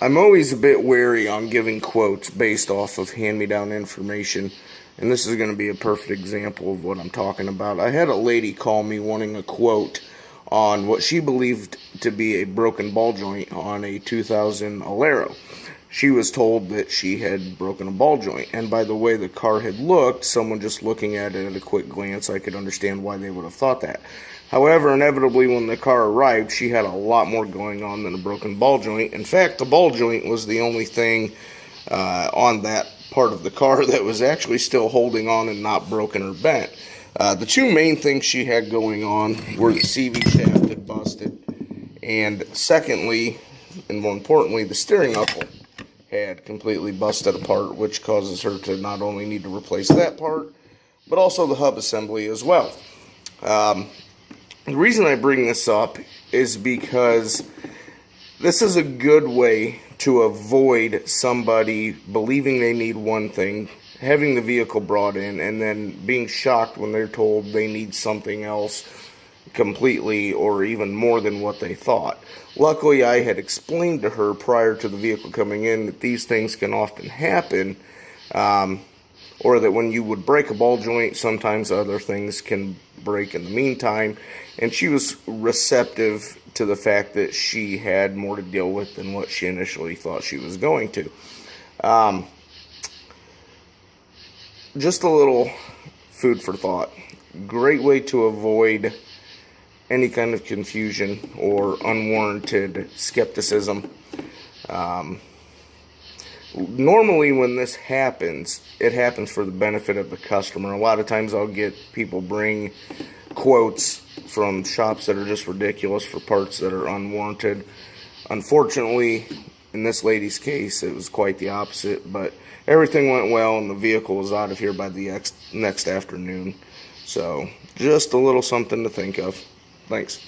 I'm always a bit wary on giving quotes based off of hand-me-down information, and this is going to be a perfect example of what I'm talking about. I had a lady call me wanting a quote on what she believed to be a broken ball joint on a 2000 Alero. She was told that she had broken a ball joint, and by the way the car had looked, someone just looking at it at a quick glance, I could understand why they would have thought that. However, inevitably when the car arrived, she had a lot more going on than a broken ball joint. In fact, the ball joint was the only thing on that part of the car that was actually still holding on and not broken or bent. The two main things she had going on were the CV shaft had busted, and secondly, and more importantly, the steering knuckle had completely busted apart, which causes her to not only need to replace that part, but also the hub assembly as well. The reason I bring this up is because this is a good way to avoid somebody believing they need one thing, having the vehicle brought in, and then being shocked when they're told they need something else completely or even more than what they thought. Luckily, I had explained to her prior to the vehicle coming in that these things can often happen, or that when you would break a ball joint, sometimes other things can break in the meantime, and she was receptive to the fact that she had more to deal with than what she initially thought she was going to. Just a little food for thought. Great way to avoid any kind of confusion or unwarranted skepticism. Normally when this happens, it happens for the benefit of the customer. A lot of times I'll get people bring quotes from shops that are just ridiculous for parts that are unwarranted. Unfortunately, in this lady's case, it was quite the opposite, but everything went well and the vehicle was out of here by the next afternoon. So, just a little something to think of. Thanks.